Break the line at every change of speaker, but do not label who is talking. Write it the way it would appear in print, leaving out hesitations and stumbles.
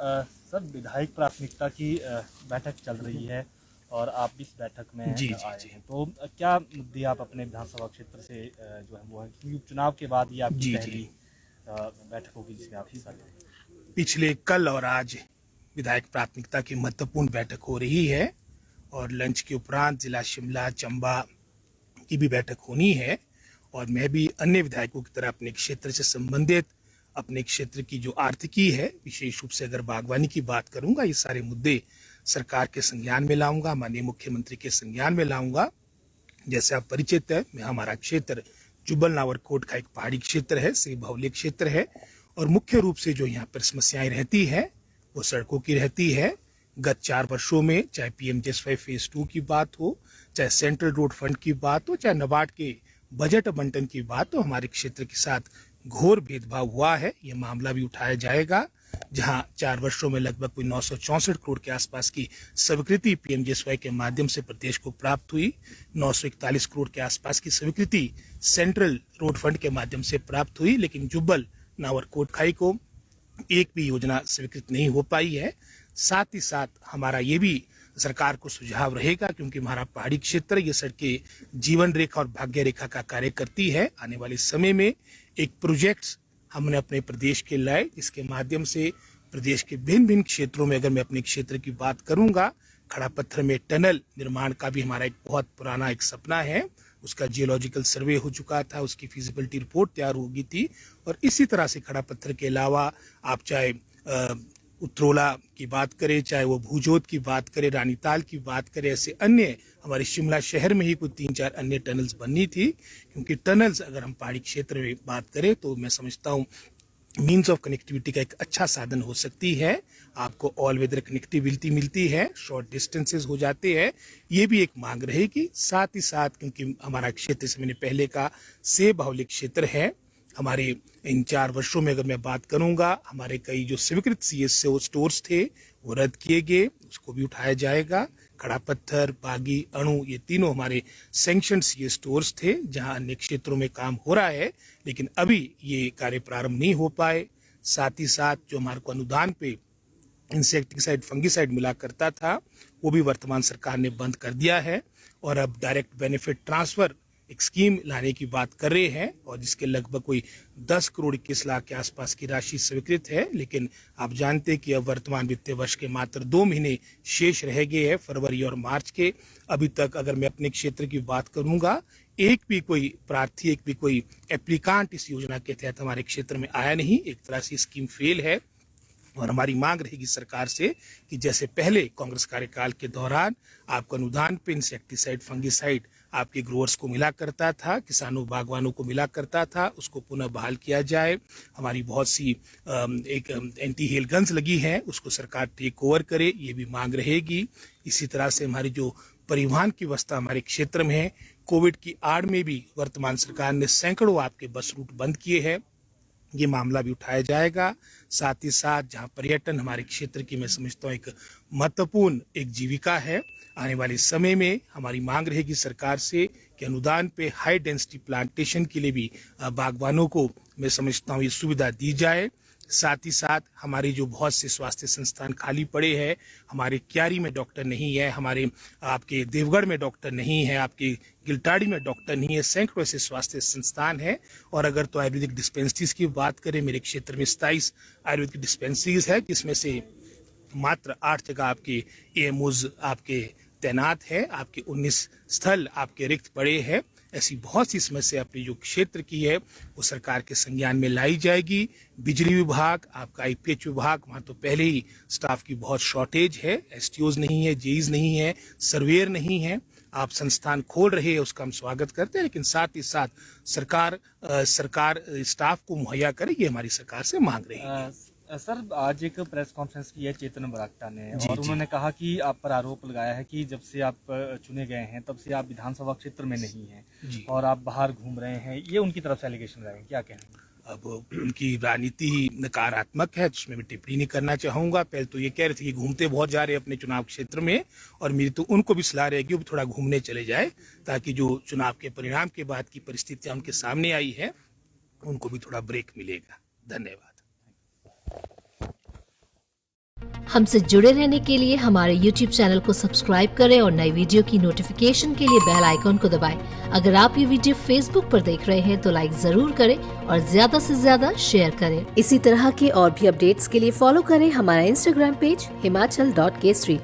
Sir विधायक प्राथमिकता की बैठक चल रही है और आप इस बैठक में आए हैं, तो क्या मुद्दे आप अपने विधानसभा क्षेत्र से जो है वो है, क्योंकि उपचुनाव के बाद ये आपकी पहली बैठक होगी जिसमें आप हिस्सा लेंगे।
पिछले कल और आज विधायक प्राथमिकता की महत्वपूर्ण बैठक हो रही है और लंच के उपरांत जिला शिमला चंबा की भी बैठक होनी है और मैं भी अन्य विधायकों की तरह अपने क्षेत्र से संबंधित अपने क्षेत्र की जो आर्थिकी है, विशेष रूप से अगर बागवानी की बात करूंगा, ये सारे मुद्दे सरकार के संज्ञान में लाऊंगा, माननीय मुख्यमंत्री के संज्ञान में लाऊंगा। जैसे आप परिचित है, हमारा क्षेत्र जुब्बल नावरकोट का एक पहाड़ी क्षेत्र है, से भौगोलिक क्षेत्र है और मुख्य रूप से जो यहाँ पर समस्याएं रहती है वो सड़कों की रहती है। गत 4 वर्षों में चाहे पीएमजीएसवाई फेज 2 की बात हो, चाहे सेंट्रल रोड फंड की बात हो, चाहे नाबार्ड के बजट आवंटन की बात हो, हमारे क्षेत्र के साथ घोर भेदभाव हुआ है। ये मामला भी उठाया जाएगा, जहां 4 वर्षों में लगभग कोई 964 करोड़ के आसपास की स्वीकृति पीएमजीएसवाई के माध्यम से प्रदेश को प्राप्त हुई। 941 करोड़ के आसपास की स्वीकृति सेंट्रल रोड फंड के माध्यम से प्राप्त हुई, लेकिन जुब्बल नावरकोट खाई को एक भी योजना स्वीकृत नहीं हो पाई है। साथ ही साथ हमारा ये भी सरकार को सुझाव रहेगा, क्योंकि हमारा पहाड़ी क्षेत्र ये सड़कें जीवन रेखा और भाग्य रेखा का कार्य करती है। आने वाले समय में एक प्रोजेक्ट्स हमने अपने प्रदेश के लाए, जिसके माध्यम से प्रदेश के भिन्न भिन्न क्षेत्रों में, अगर मैं अपने क्षेत्र की बात करूंगा, खड़ा पत्थर में टनल निर्माण का भी हमारा एक बहुत पुराना एक सपना है। उसका जियोलॉजिकल सर्वे हो चुका था, उसकी फिजिबिलिटी रिपोर्ट तैयार हो गई थी और इसी तरह से खड़ा पत्थर के अलावा आप चाहे उत्तरोला की बात करें, चाहे वो भूजोत की बात करें, रानीताल की बात करें, ऐसे अन्य हमारे शिमला शहर में ही कुछ 3-4 अन्य टनल्स बननी थी। क्योंकि टनल्स अगर हम पहाड़ी क्षेत्र में बात करें तो मैं समझता हूँ मीन्स ऑफ कनेक्टिविटी का एक अच्छा साधन हो सकती है। आपको ऑल वेदर कनेक्टिविटी मिलती है, शॉर्ट डिस्टेंसेस हो जाते हैं, ये भी एक मांग रहेगी। साथ ही साथ क्योंकि हमारा क्षेत्र से मैंने पहले का से भौगोलिक क्षेत्र है, हमारे इन 4 वर्षों में अगर मैं बात करूंगा, हमारे कई जो स्वीकृत सीएसओ स्टोर्स थे वो रद्द किए गए, उसको भी उठाया जाएगा। खड़ा पत्थर, बागी, अणु, ये तीनों हमारे सैंक्शन सीए स्टोर्स थे, जहां अन्य क्षेत्रों में काम हो रहा है, लेकिन अभी ये कार्य प्रारंभ नहीं हो पाए। साथ ही साथ जो हमारे को अनुदान पे इंसेक्टिसाइड फंगिसाइड मिला करता था, वो भी वर्तमान सरकार ने बंद कर दिया है और अब डायरेक्ट बेनिफिट ट्रांसफर एक स्कीम लाने की बात कर रहे हैं और जिसके लगभग कोई 10 करोड़ 21 लाख के आसपास की राशि स्वीकृत है। लेकिन आप जानते हैं कि अब वर्तमान वित्तीय वर्ष के मात्र 2 महीने शेष रह गए हैं, फरवरी और मार्च के। अभी तक अगर मैं अपने क्षेत्र की बात करूंगा, एक भी कोई प्रार्थी, एक भी कोई एप्लीकांट इस योजना के तहत हमारे क्षेत्र में आया नहीं। एक तरह से स्कीम फेल है और हमारी मांग रहेगी सरकार से कि जैसे पहले कांग्रेस कार्यकाल के दौरान आपको अनुदान पे इंसेक्टिसाइड फंगिसाइड आपके ग्रोअर्स को मिला करता था, किसानों बागवानों को मिला करता था, उसको पुनः बहाल किया जाए। हमारी बहुत सी एक एंटी हेल गन्स लगी है, उसको सरकार टेक ओवर करे, ये भी मांग रहेगी। इसी तरह से हमारी जो परिवहन की व्यवस्था हमारे क्षेत्र में है, कोविड की आड़ में भी वर्तमान सरकार ने सैकड़ों आपके बस रूट बंद किए हैं, ये मामला भी उठाया जाएगा। साथ ही साथ जहां पर्यटन हमारे क्षेत्र की मैं समझता हूँ एक महत्वपूर्ण एक जीविका है, आने वाले समय में हमारी मांग रहेगी सरकार से कि अनुदान पे हाई डेंसिटी प्लांटेशन के लिए भी बागवानों को मैं समझता हूँ ये सुविधा दी जाए। साथ ही साथ हमारे जो बहुत से स्वास्थ्य संस्थान खाली पड़े हैं, हमारे क्यारी में डॉक्टर नहीं है, हमारे आपके देवगढ़ में डॉक्टर नहीं है, आपके गिलटाड़ी में डॉक्टर नहीं है, सैकड़ों ऐसे स्वास्थ्य संस्थान है। और अगर तो आयुर्वेदिक डिस्पेंसरीज की बात करें, मेरे क्षेत्र में 27 आयुर्वेदिक डिस्पेंसरीज है, जिसमें से मात्र 8 जगह आपके एएमओज आपके तैनात है, आपके 19 स्थल आपके रिक्त पड़े हैं। ऐसी बहुत सी समस्या अपने जो क्षेत्र की है वो सरकार के संज्ञान में लाई जाएगी। बिजली विभाग, आपका आईपीएच विभाग, वहाँ तो पहले ही स्टाफ की बहुत शॉर्टेज है, एसटीओज नहीं है, जेईज नहीं है, सर्वेयर नहीं है। आप संस्थान खोल रहे हैं, उसका हम स्वागत करते हैं, लेकिन साथ ही साथ सरकार स्टाफ को मुहैया करे, ये हमारी सरकार से मांग रही है।
सर आज एक प्रेस कॉन्फ्रेंस की है चेतन बरागटा ने और उन्होंने कहा कि आप पर आरोप लगाया है कि जब से आप चुने गए हैं तब से आप विधानसभा क्षेत्र में नहीं हैं और आप बाहर घूम रहे हैं, ये उनकी तरफ से एलिगेशन रहे हैं, क्या कहेंगे?
अब उनकी राजनीति ही नकारात्मक है, उसमें मैं टिप्पणी नहीं करना चाहूंगा। पहले तो ये कह रहे थे कि घूमते बहुत जा रहे हैं अपने चुनाव क्षेत्र में, और मेरी तो उनको भी सलाह रहेगी वो थोड़ा घूमने चले जाए, ताकि जो चुनाव के परिणाम के बाद की परिस्थितियां उनके सामने आई है उनको भी थोड़ा ब्रेक मिलेगा। धन्यवाद।
हमसे जुड़े रहने के लिए हमारे YouTube चैनल को सब्सक्राइब करें और नई वीडियो की नोटिफिकेशन के लिए बेल आइकॉन को दबाएं। अगर आप ये वीडियो Facebook पर देख रहे हैं तो लाइक जरूर करें और ज्यादा से ज्यादा शेयर करें। इसी तरह के और भी अपडेट्स के लिए फॉलो करें हमारा Instagram पेज himachal.kesari।